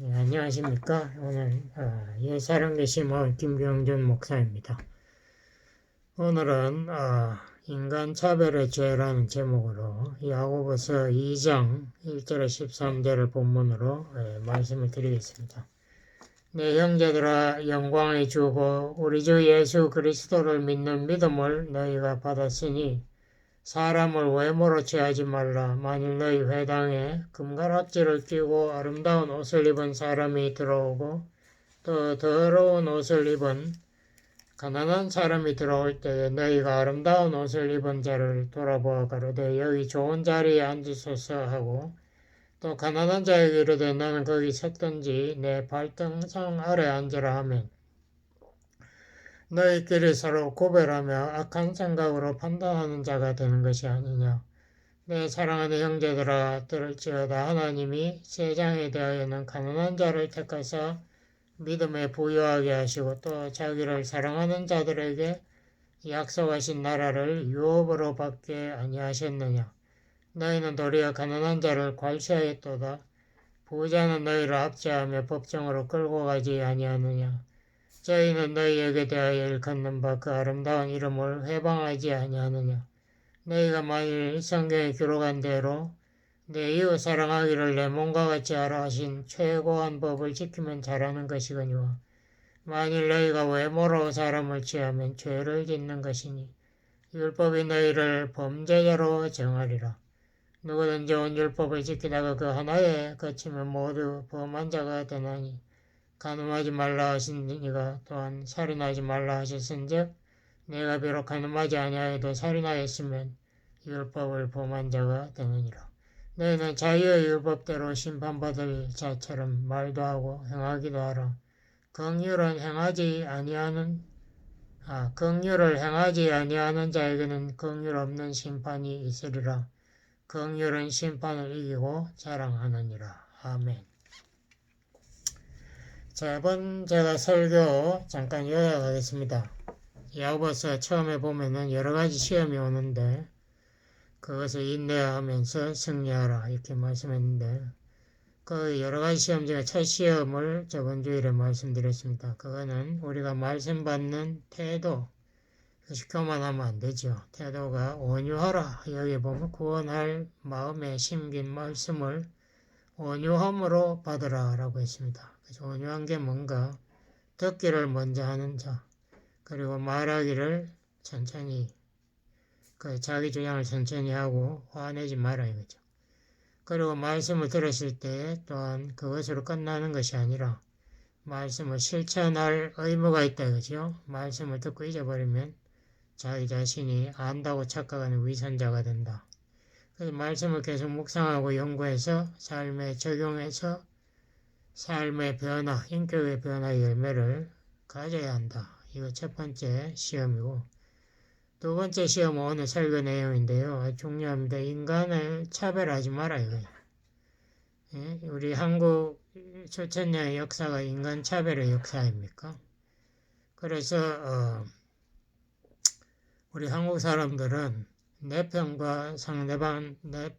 안녕하십니까. 오늘 예사랑계시모 김경준 목사입니다. 오늘은 인간 차별의 죄라는 제목으로 야고보서 2장 1절에 13절을 본문으로 말씀을 드리겠습니다. 내 형제들아, 영광의 주고 우리 주 예수 그리스도를 믿는 믿음을 너희가 받았으니 사람을 외모로 취하지 말라. 만일 너희 회당에 금가락지를 끼고 아름다운 옷을 입은 사람이 들어오고 또 더러운 옷을 입은 가난한 사람이 들어올 때에 너희가 아름다운 옷을 입은 자를 돌아보아 가로되 여기 좋은 자리에 앉으소서 하고 또 가난한 자에게 이르되 나는 거기 섰든지 내 발등상 아래 앉으라 하면 너희끼리 서로 구별하며 악한 생각으로 판단하는 자가 되는 것이 아니냐. 내 사랑하는 형제들아, 들을지어다. 하나님이 세상에 대하여는 가난한 자를 택하사 믿음에 부유하게 하시고 또 자기를 사랑하는 자들에게 약속하신 나라를 유업으로 받게 아니하셨느냐. 너희는 도리어 가난한 자를 괄시하였도다. 부자는 너희를 압제하며 법정으로 끌고 가지 아니하느냐. 저희는 너희에게 대하여 일컫는 바 그 아름다운 이름을 회방하지 아니하느냐. 너희가 만일 성경에 기록한 대로 내 이웃 사랑하기를 내 몸과 같이 하라 하신 최고한 법을 지키면 잘하는 것이거니와 만일 너희가 외모로 사람을 취하면 죄를 짓는 것이니 율법이 너희를 범죄자로 정하리라. 누구든지 온 율법을 지키다가 그 하나에 그치면 모두 범한 자가 되나니 간음하지 말라 하신 이가 또한 살인하지 말라 하셨은즉 내가 비록 간음하지 아니하여도 살인하였으면 율법을 범한 자가 되느니라. 너희는 자유의 율법대로 심판받을 자처럼 말도 하고 행하기도 하라. 긍휼을 행하지 아니하는 자에게는 긍휼 없는 심판이 있으리라. 긍휼은 심판을 이기고 자랑하느니라. 아멘. 자, 이번 제가 설교 잠깐 요약하겠습니다. 야고보서 처음에 보면은 여러 가지 시험이 오는데 그것을 인내하면서 승리하라 이렇게 말씀했는데 그 여러 가지 시험 중에 첫 시험을 저번 주일에 말씀드렸습니다. 그거는 우리가 말씀 받는 태도, 그것이 교만하면 안 되죠. 태도가 온유하라. 여기 보면 구원할 마음에 심긴 말씀을 온유함으로 받으라 라고 했습니다. 그래서 온유한 게 뭔가 듣기를 먼저 하는 자, 그리고 말하기를 천천히, 자기 주장을 천천히 하고 화내지 마라 이거죠. 그리고 말씀을 들었을 때 또한 그것으로 끝나는 것이 아니라 말씀을 실천할 의무가 있다 이거죠. 말씀을 듣고 잊어버리면 자기 자신이 안다고 착각하는 위선자가 된다. 그래서 말씀을 계속 묵상하고 연구해서 삶에 적용해서 삶의 변화, 인격의 변화의 열매를 가져야 한다. 이거 첫 번째 시험이고 두 번째 시험은 오늘 설교 내용인데요. 아주 중요합니다. 인간을 차별하지 마라 이거예요. 예? 우리 한국 수천년의 역사가 인간 차별의 역사입니까? 그래서 우리 한국 사람들은 내 편과 상대방, 내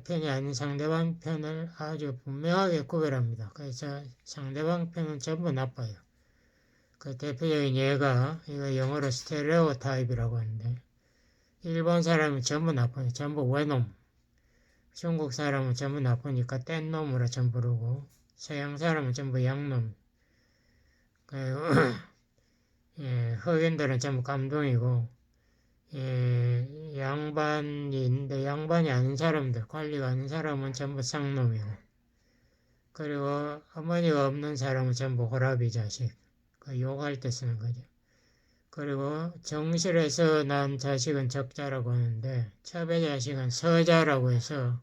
편이 아닌 상대방 편을 아주 분명하게 구별합니다. 그래서 상대방 편은 전부 나빠요. 그 대표적인 예가 이거 영어로 스테레오 타입이라고 하는데 일본 사람은 전부 나빠요. 전부 외놈. 중국 사람은 전부 나쁘니까 뗀놈으로 전부 부르고 서양 사람은 전부 양놈. 그리고 예, 흑인들은 전부 감동이고 양반인데 양반이 아닌 사람들, 관리가 아닌 사람은 전부 쌍놈이고 그리고 어머니가 없는 사람은 전부 호라비 자식. 욕할 때 쓰는 거죠. 그리고 정실에서 난 자식은 적자라고 하는데 첩의 자식은 서자라고 해서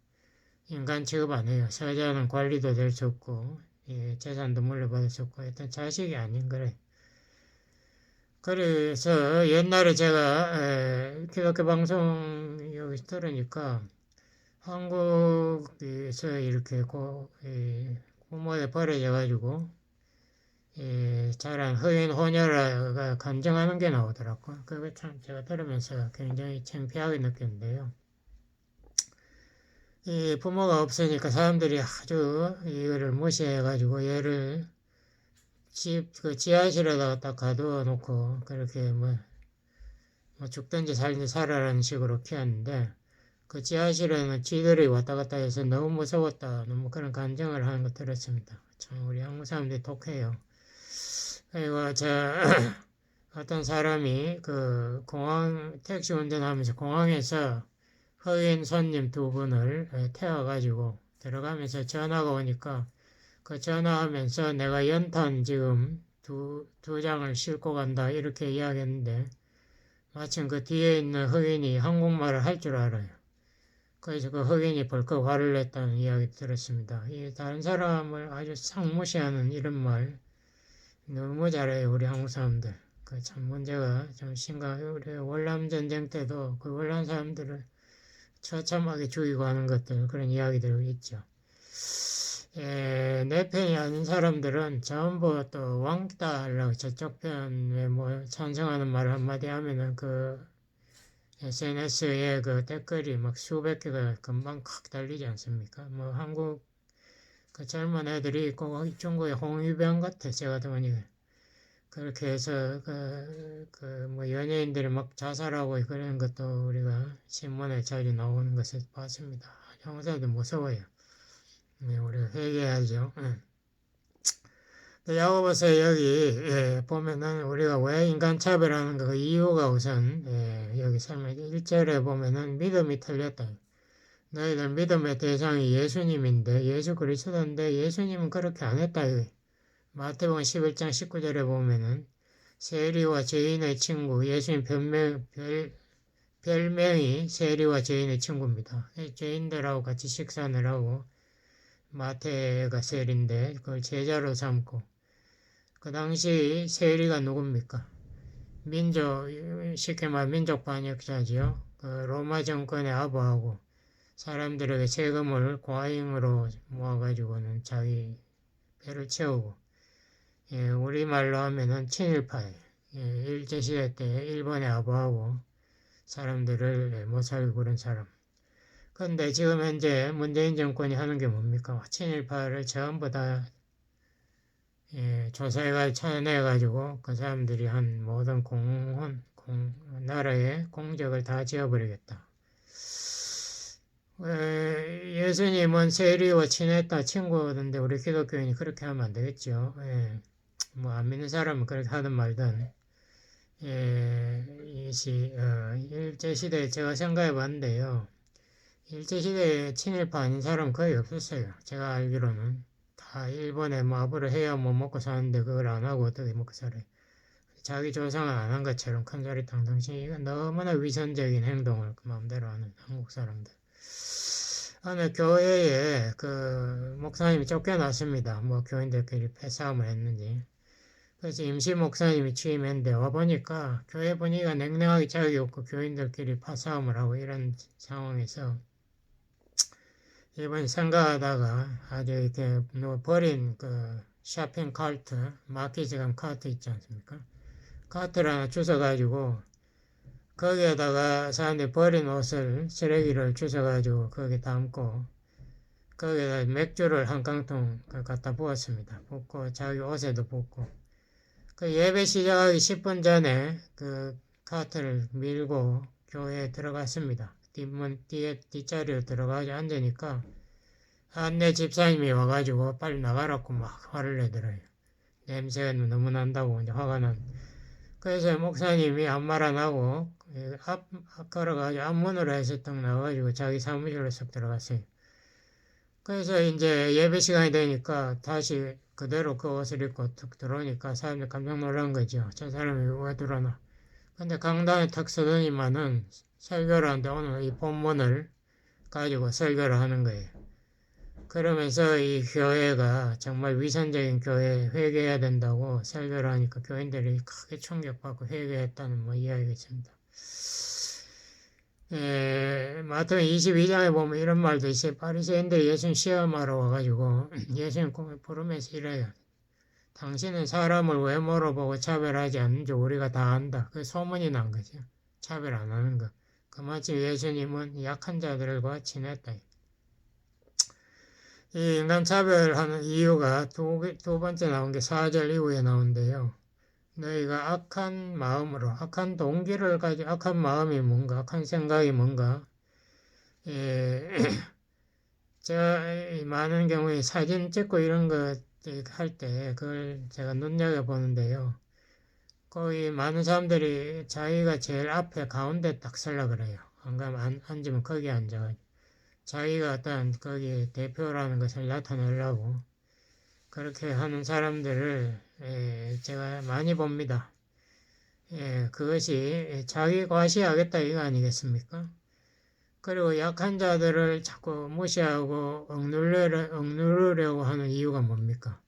인간 취급 안 해요. 서자는 관리도 될 수 없고 재산도 물려받을 수 없고 일단 자식이 아닌 거래. 그래서 옛날에 제가 기독교 방송 여기 들으니까 한국에서 이렇게 부모에 버려져가지고 자란 흑인 호녀가 감정하는 게 나오더라고요. 그거 참 제가 들으면서 굉장히 창피하게 느꼈는데요. 이 부모가 없으니까 사람들이 아주 이거를 무시해가지고 얘를 그 지하실에다가 딱 가둬 놓고 그렇게 뭐 죽든지 살든지 살아라는 식으로 키웠는데 그 지하실에는 쥐들이 왔다 갔다 해서 너무 무서웠다. 너무 그런 감정을 하는 거 들었습니다. 참 우리 한국 사람들이 독해요. 그리고 어떤 사람이 그 공항 택시 운전하면서 공항에서 흑인 손님 두 분을 태워가지고 들어가면서 전화가 오니까 그 전화하면서 내가 연탄 지금 두 장을 싣고 간다 이렇게 이야기했는데 마침 그 뒤에 있는 흑인이 한국말을 할 줄 알아요. 그래서 그 흑인이 벌컥 화를 냈다는 이야기 들었습니다. 이 다른 사람을 아주 상무시하는 이런 말 너무 잘해요 우리 한국 사람들. 그 참 문제가 좀 심각해요. 우리 월남 전쟁 때도 그 월남 사람들을 처참하게 죽이고 하는 것들 그런 이야기들 있죠. 내 편이 아닌 사람들은 전부 또 왕따 하려고 저쪽 편에 뭐 찬성하는 말 한마디 하면은 그 SNS에 그 댓글이 막 수백 개가 금방 확 달리지 않습니까? 뭐 한국 그 젊은 애들이 있고 중국의 홍위병 같아 제가 보니 그렇게 해서 뭐 연예인들이 막 자살하고 그런 것도 우리가 신문에 자주 나오는 것을 봤습니다. 형사도 무서워요. 네, 우리가 회개해야죠. 야고보서 여기 보면은 우리가 왜 인간차별하는 그 이유가 우선 여기 설명 1절에 보면은 믿음이 틀렸다. 너희들 믿음의 대상이 예수님인데 예수 그리스도인데 예수님은 그렇게 안 했다. 마태복음 11장 19절에 보면은 세리와 죄인의 친구 예수님 별명이 세리와 죄인의 친구입니다. 죄인들하고 같이 식사를 하고 마태가 세리인데 그걸 제자로 삼고 그 당시 세리가 누굽니까? 쉽게 말 민족 반역자지요. 그 로마 정권의 아부하고 사람들에게 세금을 과잉으로 모아가지고는 자기 배를 채우고 우리말로 하면은 친일파예요. 일제시대 때 일본의 아부하고 사람들을 못 살고 그런 사람. 그런데 지금 현재 문재인 정권이 하는 게 뭡니까? 친일파를 전부 다 조사해가 찾아내가지고 그 사람들이 한 모든 나라의 공적을 다 지어버리겠다. 예수님은 세리와 친했다 친구던데 우리 기독교인이 그렇게 하면 안 되겠죠. 뭐 안 믿는 사람은 그렇게 하든 말든 일제시대에 제가 생각해 봤는데요. 일제시대에 친일파 아닌 사람 거의 없었어요. 제가 알기로는 다 일본에 마부를 해야 뭐 먹고 사는데 그걸 안 하고 어떻게 먹고 살아요. 자기 조상은 안 한 것처럼 큰소리 탕탕치 이건 너무나 위선적인 행동을 그 마음대로 하는 한국 사람들. 어느 교회에 그 목사님이 쫓겨났습니다. 뭐 교인들끼리 패싸움을 했는지. 그래서 임시 목사님이 취임했는데 와보니까 교회 분위기가 냉랭하게 짝이 없고 교인들끼리 파싸움을 하고 이런 상황에서 이번 생각하다가 아주 이렇게 버린 그 쇼핑 카트, 마켓지감 카트 있지 않습니까? 카트를 하나 주워가지고 거기에다가 사람들이 버린 옷을 쓰레기를 주워가지고 거기 담고 거기에다 맥주를 한 깡통 갖다 부었습니다. 붓고 자기 옷에도 붓고 그 예배 시작하기 10분 전에 그 카트를 밀고 교회에 들어갔습니다. 뒷자리로 들어가서 앉으니까 안내 집사님이 와가지고 빨리 나가라고 막 화를 내더래요. 냄새가 너무 난다고 이제 화가 난. 그래서 목사님이 아무 말 안 하고 걸어가지고 앞문으로 해서 딱 나와가지고 자기 사무실로 쏙 들어갔어요. 그래서 이제 예배 시간이 되니까 다시 그대로 그 옷을 입고 툭 들어오니까 사람들이 깜짝 놀란 거죠. 저 사람이 왜 들어오나. 근데 강단에 탁 서더니만은 설교를 하는데 오늘 이 본문을 가지고 설교를 하는 거예요. 그러면서 이 교회가 정말 위선적인 교회 회개해야 된다고 설교를 하니까 교인들이 크게 충격받고 회개했다는 뭐 이야기가 있습니다. 마태복음 22장에 보면 이런 말도 있어요. 바리새인들이 예수님 시험하러 와가지고 예수님 부르면서 이래요. 당신은 사람을 외모로 보고 차별하지 않는 줄 우리가 다 안다. 그 소문이 난 거죠. 차별 안 하는 거. 그마치 예수님은 약한 자들과 친했다. 이 인간 차별하는 이유가 두 번째 나온 게 4절 이후에 나온대요. 너희가 악한 마음으로, 악한 동기를 가지고, 악한 마음이 뭔가, 악한 생각이 뭔가, 예, 제가 많은 경우에 사진 찍고 이런 거 할 때 그걸 제가 눈여겨보는데요. 거의 많은 사람들이 자기가 제일 앞에 가운데 딱 서려 그래요. 안 가면 앉으면 거기 앉아가지고. 자기가 어떤 거기 대표라는 것을 나타내려고 그렇게 하는 사람들을 제가 많이 봅니다. 그것이 자기 과시하겠다 이거 아니겠습니까? 그리고 약한 자들을 자꾸 무시하고 억누르려고 하는 이유가 뭡니까?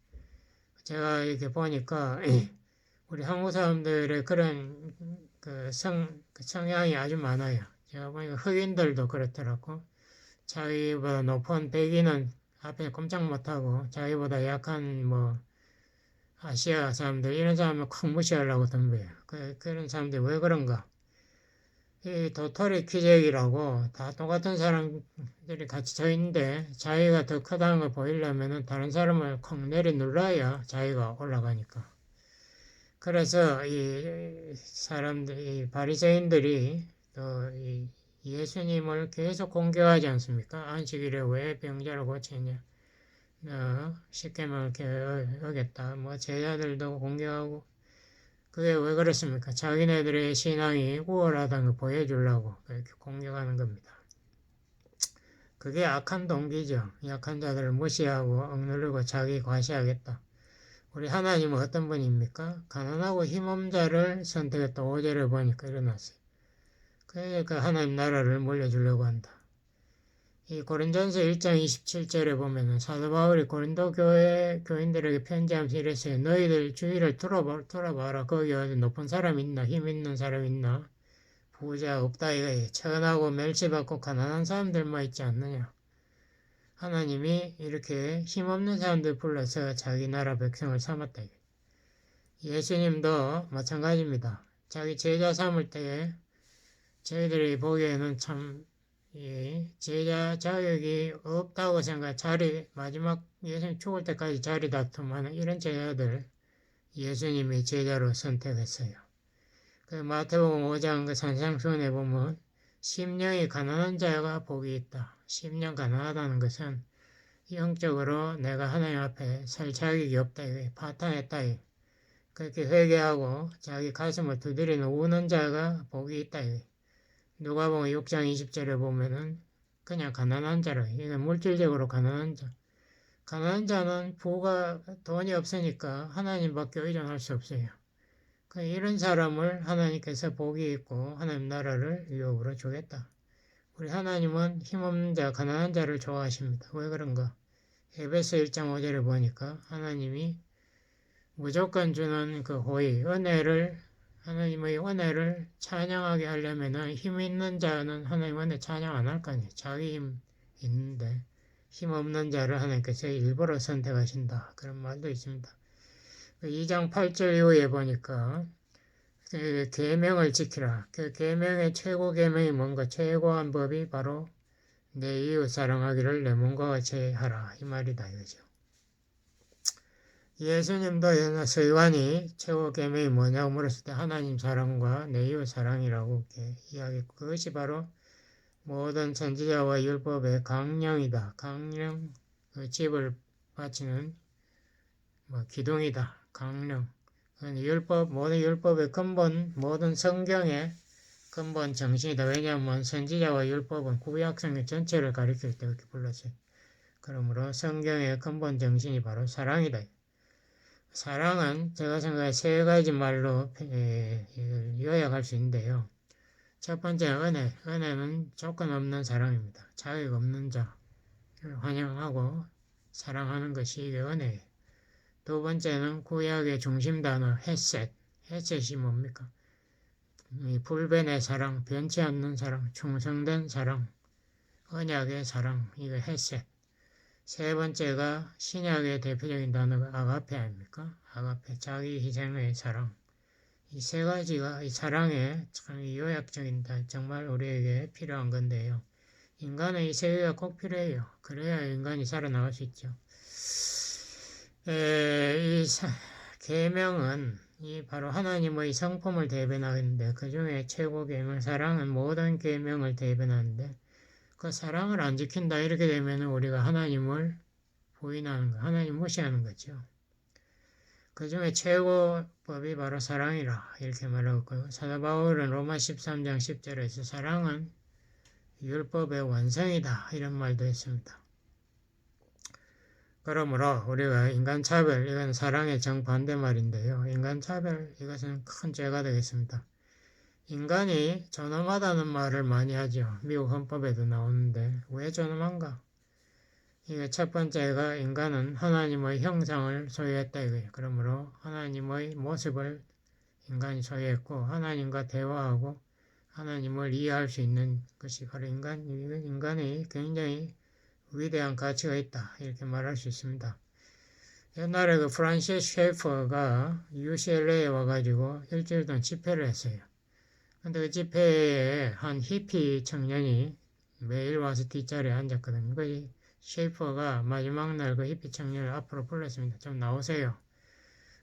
제가 이렇게 보니까 우리 한국 사람들의 그런 그 성향이 아주 많아요. 제가 보니까 흑인들도 그렇더라고. 자기보다 높은 백인은 앞에 꼼짝 못하고 자기보다 약한 뭐 아시아 사람들 이런 사람을 콱 무시하려고 덤벼요. 그런 사람들이 왜 그런가? 이 도토리 키재기라고 다 똑같은 사람들이 같이 서 있는데 자기가 더 크다는 걸 보이려면 다른 사람을 콱 내리 눌러야 자기가 올라가니까. 그래서 이 사람들, 이 바리새인들이 또 이 예수님을 계속 공격하지 않습니까? 안식일에 왜 병자를 고치냐? 십계명을 어겼다. 뭐 제자들도 공격하고 그게 왜 그렇습니까? 자기네들의 신앙이 우월하다는 걸 보여주려고 그렇게 공격하는 겁니다. 그게 악한 동기죠. 약한 자들을 무시하고 억누르고 자기 과시하겠다. 우리 하나님은 어떤 분입니까? 가난하고 힘없는 자를 선택했다. 5절에 보니까 일어났어요. 그러니까 하나님 나라를 물려주려고 한다. 이 고린전서 1장 27절에 보면은 사도 바울이 고린도 교회 교인들에게 편지하면서 이랬어요. 너희들 주위를 돌아봐라. 거기 어디 높은 사람 있나? 힘 있는 사람 있나? 부자 없다 이거예요. 천하고 멸시받고 가난한 사람들만 있지 않느냐? 하나님이 이렇게 힘없는 사람들 불러서 자기 나라 백성을 삼았다. 예수님도 마찬가지입니다. 자기 제자 삼을 때에 저희들이 보기에는 참 제자 자격이 없다고 생각, 마지막 예수님 죽을 때까지 자리 다툼하는 이런 제자들 예수님이 제자로 선택했어요. 그 마태복음 5장 그 산상수훈에 보면 심령이 가난한 자가 복이 있다. 심령 가난하다는 것은 영적으로 내가 하나님 앞에 살 자격이 없다. 파탄했다. 그렇게 회개하고 자기 가슴을 두드리는 우는 자가 복이 있다. 누가복음 6장 20절에 보면은 그냥 가난한 자라. 이건 물질적으로 가난한 자. 가난한 자는 돈이 없으니까 하나님밖에 의존할 수 없어요. 이런 사람을 하나님께서 복이 있고 하나님 나라를 유업으로 주겠다. 우리 하나님은 힘없는 자, 가난한 자를 좋아하십니다. 왜 그런가? 에베소 1장 5절에 보니까 하나님이 무조건 주는 그 호의, 하나님의 은혜를 찬양하게 하려면 힘 있는 자는 하나님 은혜 찬양 안 할 거 아니에요. 자기 힘 있는데 힘 없는 자를 하나님께서 일부러 선택하신다. 그런 말도 있습니다. 2장 8절 이후에 보니까 그 계명을 지키라. 그 계명의 최고 계명이 뭔가 최고한 법이 바로 내 이웃 사랑하기를 내 몸과 같이 하라. 이 말이다 이거죠. 예수님도 서기관이 최고 계명이 뭐냐고 물었을 때 하나님 사랑과 내 이웃 사랑이라고 이렇게 이야기했고 그것이 바로 모든 선지자와 율법의 강령이다. 강령, 그 집을 바치는 기둥이다. 강령. 모든 율법의 근본, 모든 성경의 근본 정신이다. 왜냐하면 선지자와 율법은 구약성경 전체를 가리킬 때 그렇게 불렀어요. 그러므로 성경의 근본 정신이 바로 사랑이다. 사랑은 제가 생각해 세 가지 말로 요약할 수 있는데요. 첫 번째는 은혜. 은혜는 조건 없는 사랑입니다. 자격 없는 자를 환영하고 사랑하는 것이 이게 은혜예요. 두 번째는 구약의 중심 단어 헤셋. 헤셋이 뭡니까? 불변의 사랑, 변치 않는 사랑, 충성된 사랑, 언약의 사랑, 이거 헤셋. 세 번째가 신약의 대표적인 단어가 아가페 아닙니까? 아가페, 자기 희생의 사랑. 이 세 가지가 이 사랑의 참 요약적인 정말 우리에게 필요한 건데요. 인간은 이 세 개가 꼭 필요해요. 그래야 인간이 살아나갈 수 있죠. 이 계명은 이 바로 하나님의 성품을 대변하는데 그 중에 최고 계명 사랑은 모든 계명을 대변하는데 그 사랑을 안 지킨다 이렇게 되면 우리가 하나님을 부인하는 거, 하나님 무시하는 거죠. 그 중에 최고법이 바로 사랑이라 이렇게 말하고 있고요. 사도 바울은 로마 13장 10절에서 사랑은 율법의 완성이다 이런 말도 했습니다. 그러므로 우리가 인간차별, 이건 사랑의 정반대 말인데요. 인간차별, 이것은 큰 죄가 되겠습니다. 인간이 존엄하다는 말을 많이 하죠. 미국 헌법에도 나오는데 왜 존엄한가? 이게 첫 번째가 인간은 하나님의 형상을 소유했다 이거예요. 그러므로 하나님의 모습을 인간이 소유했고 하나님과 대화하고 하나님을 이해할 수 있는 것이 바로 인간이 굉장히 위대한 가치가 있다 이렇게 말할 수 있습니다. 옛날에 그 프란시스 셰퍼가 UCLA에 와가지고 일주일 동안 집회를 했어요. 근데 그 집회에 한 히피 청년이 매일 와서 뒷자리에 앉았거든요. 그 셰퍼가 마지막 날 그 히피 청년을 앞으로 불렀습니다. 좀 나오세요.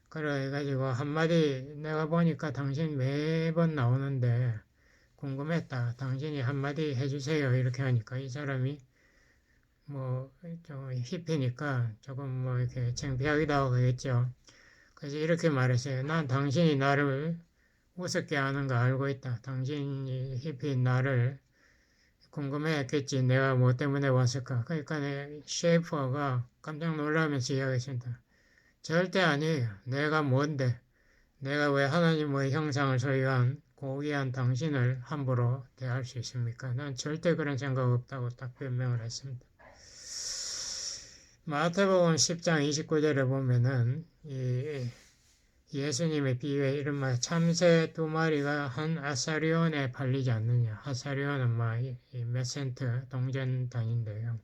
그래가지고 한마디 내가 보니까 당신 매번 나오는데 궁금했다. 당신이 한마디 해주세요. 이렇게 하니까 이 사람이 좀 히피니까 조금 이렇게 창피하기도 하고 그랬죠. 그래서 이렇게 말했어요. 난 당신이 나를 우습게 하는 거 알고 있다. 당신이 히피인 나를 궁금해했겠지. 내가 뭐 때문에 왔을까. 그러니까 셰퍼가 깜짝 놀라면서 이야기했습니다. 절대 아니에요. 내가 뭔데? 내가 왜 하나님의 형상을 소유한 고귀한 당신을 함부로 대할 수 있습니까? 난 절대 그런 생각 없다고 딱 변명을 했습니다. 마태복음 10장 29절에 보면은 이 예수님의 비유에 이런 말 참새 두 마리가 한 아사리온에 팔리지 않느냐. 아사리온은 몇 센트 동전 단위인데요.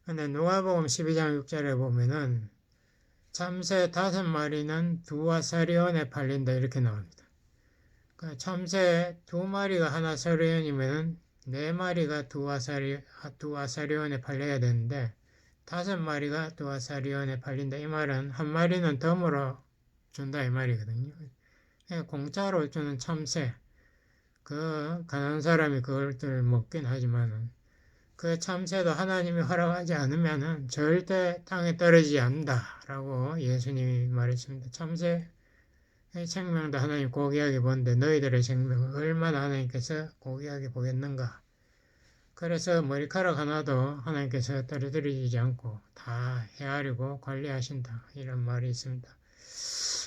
근데 누가복음 12장 6절에 보면은 참새 5마리는 두 아사리온에 팔린다 이렇게 나옵니다. 그러니까 참새 2마리가 한 아사리온이면은 4마리가 두 아사리온에 팔려야 되는데 5마리가 두 아사리온에 팔린다. 이 말은 한 마리는 덤으로 준다 이 말이거든요. 공짜로 주는 참새, 그 가난한 사람이 그걸 먹긴 하지만은 그 참새도 하나님이 허락하지 않으면은 절대 땅에 떨어지지 않는다라고 예수님이 말했습니다. 참새의 생명도 하나님 고귀하게 보는데 너희들의 생명을 얼마나 하나님께서 고귀하게 보겠는가. 그래서 머리카락 하나도 하나님께서 떨어뜨리지 않고 다 헤아리고 관리하신다. 이런 말이 있습니다.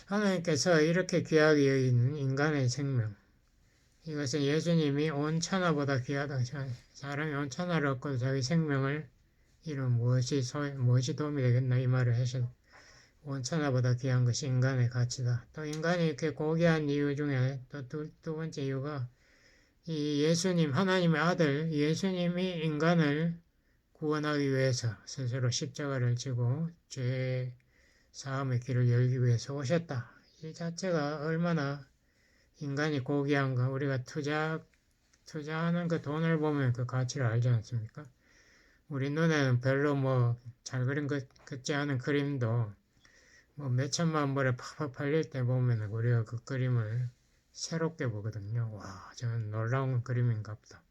하나님께서 이렇게 귀하게 여기는 인간의 생명, 이것은 예수님이 온 천하보다 귀하다. 사람이 온 천하를 얻고 자기 생명을 이룬 무엇이 도움이 되겠나 이 말을 하셔. 온 천하보다 귀한 것이 인간의 가치다. 또 인간이 이렇게 고귀한 이유 중에 또 두 번째 이유가 이 예수님, 하나님의 아들 예수님이 인간을 구원하기 위해서 스스로 십자가를 지고 죄 사함의 길을 열기 위해서 오셨다. 이 자체가 얼마나 인간이 고귀한가. 우리가 투자하는 그 돈을 보면 그 가치를 알지 않습니까? 우리 눈에는 별로 잘 그린 것 같지 않은 그림도 몇천만 불에 팍팍 팔릴 때 보면 우리가 그 그림을 새롭게 보거든요. 와, 저는 놀라운 그림인가 보다.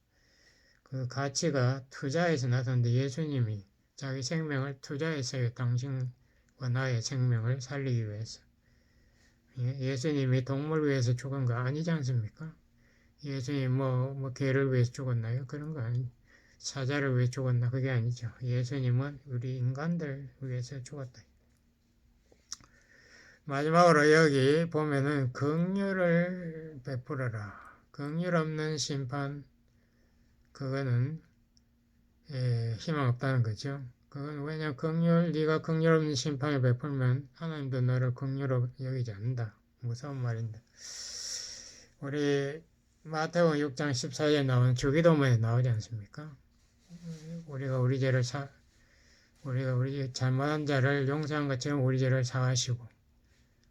그 가치가 투자에서 나타났는데 예수님이 자기 생명을 투자했어요. 당신과 나의 생명을 살리기 위해서. 예수님이 동물 위해서 죽은 거 아니지 않습니까? 예수님 개를 위해서 죽었나요? 그런 거 아니. 사자를 위해 죽었나? 그게 아니죠. 예수님은 우리 인간들 위해서 죽었다. 마지막으로 여기 보면은 긍휼을 베풀어라. 긍휼 없는 심판, 그거는 희망 없다는 거죠. 그건 왜냐면 네가 긍휼 없는 심판을 베풀면 하나님도 너를 긍휼로 여기지 않는다. 무서운 말인데. 우리 마태복음 6장 14절에 나오는 주기도문에 나오지 않습니까? 우리가 우리 잘못한 자를 용서한 것처럼 우리 죄를 사하시고.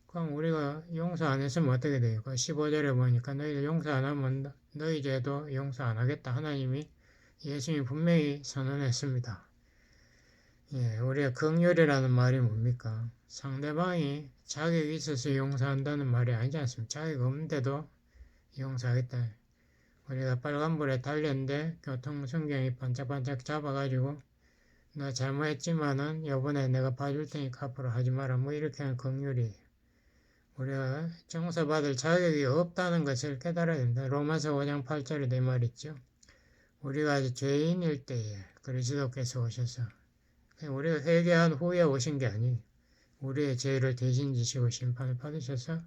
그럼 우리가 용서 안 했으면 어떻게 돼요? 15절에 보니까 너희들 용서 안 하면 너희 죄도 용서 안 하겠다. 하나님이 예수님이 분명히 선언했습니다. 예, 우리가 긍휼이라는 말이 뭡니까? 상대방이 자격이 있어서 용서한다는 말이 아니지 않습니까? 자격 없는데도 용서하겠다. 우리가 빨간불에 달렸는데 교통순경이 반짝반짝 잡아가지고 너 잘못했지만은 요번에 내가 봐줄 테니까 앞으로 하지 마라. 뭐 이렇게 하는 긍휼이 우리가 용서받을 자격이 없다는 것을 깨달아야 됩니다. 로마서 5장 8절에 내 말 있죠. 우리가 아직 죄인일 때에 그리스도께서 오셔서 우리가 회개한 후에 오신 게 아니 우리의 죄를 대신 지시고 심판을 받으셔서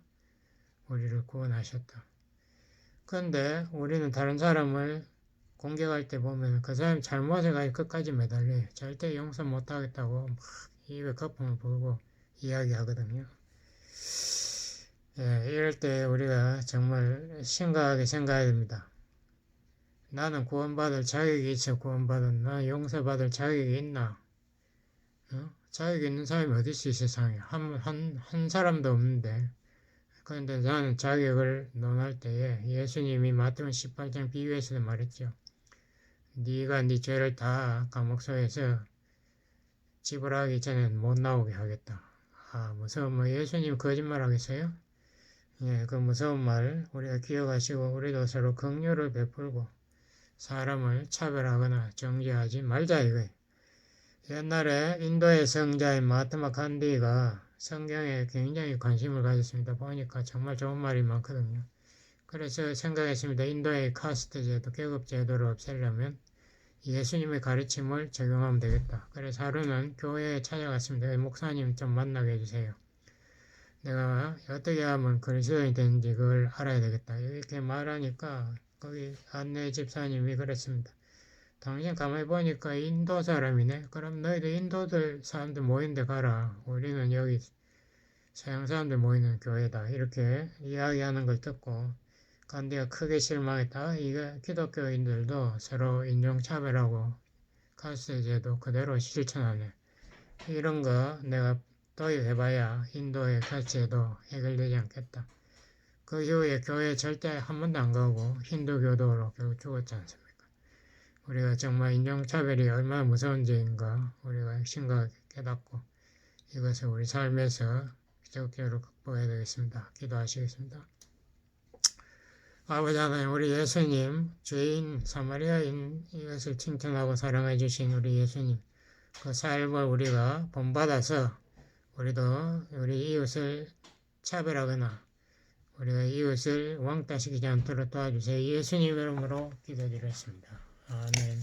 우리를 구원하셨다. 그런데 우리는 다른 사람을 공격할 때 보면 그 사람이 잘못해가지고 끝까지 매달려요. 절대 용서 못하겠다고 막 입에 거품을 불고 이야기하거든요. 예, 이럴 때 우리가 정말 심각하게 생각해야 됩니다. 나는 구원받을 자격이 있어 구원받은 나는 용서받을 자격이 있나? 자격이 있는 사람이 어디 있어 이 세상에 한 사람도 없는데 그런데 나는 자격을 논할 때에 예수님이 마태복음 18장 비유에서도 말했죠. 네가 네 죄를 다 감옥소에서 지불하기 전에 못 나오게 하겠다. 아 무서워 뭐 예수님 거짓말 하겠어요? 예, 그 무서운 말 우리가 기억하시고 우리도 서로 긍휼을 베풀고 사람을 차별하거나 정죄하지 말자 이거예요. 옛날에 인도의 성자인 마하트마 간디가 성경에 굉장히 관심을 가졌습니다. 보니까 정말 좋은 말이 많거든요. 그래서 생각했습니다. 인도의 카스트 제도, 계급 제도를 없애려면 예수님의 가르침을 적용하면 되겠다. 그래서 하루는 교회에 찾아갔습니다. 목사님 좀 만나게 해주세요. 내가 어떻게 하면 그리스도인이 되는지 그걸 알아야 되겠다. 이렇게 말하니까 거기 안내 집사님이 그랬습니다. 당신 가만히 보니까 인도 사람이네. 그럼 너희들 인도들 사람들 모이는 데 가라. 우리는 여기 서양 사람들 모이는 교회다. 이렇게 이야기하는 걸 듣고 간디가 크게 실망했다. 이게 기독교인들도 서로 인종차별하고 카스트 제도 그대로 실천하네. 이런 거 내가 도입해봐야 인도의 카스트 제도 해결되지 않겠다. 그 이후에 교회 절대 한 번도 안 가고 힌두교도로 결국 죽었지 않습니까? 우리가 정말 인종차별이 얼마나 무서운 죄인가 우리가 심각하게 깨닫고 이것을 우리 삶에서 적극적으로 극복해야 되겠습니다. 기도하시겠습니다. 아버지 하나님 우리 예수님 죄인 사마리아인 이것을 칭찬하고 사랑해 주신 우리 예수님 그 삶을 우리가 본받아서 우리도 우리 이웃을 차별하거나 우리가 이웃을 왕따시키지 않도록 도와주세요. 예수님 이름으로 기도드렸습니다. 아멘.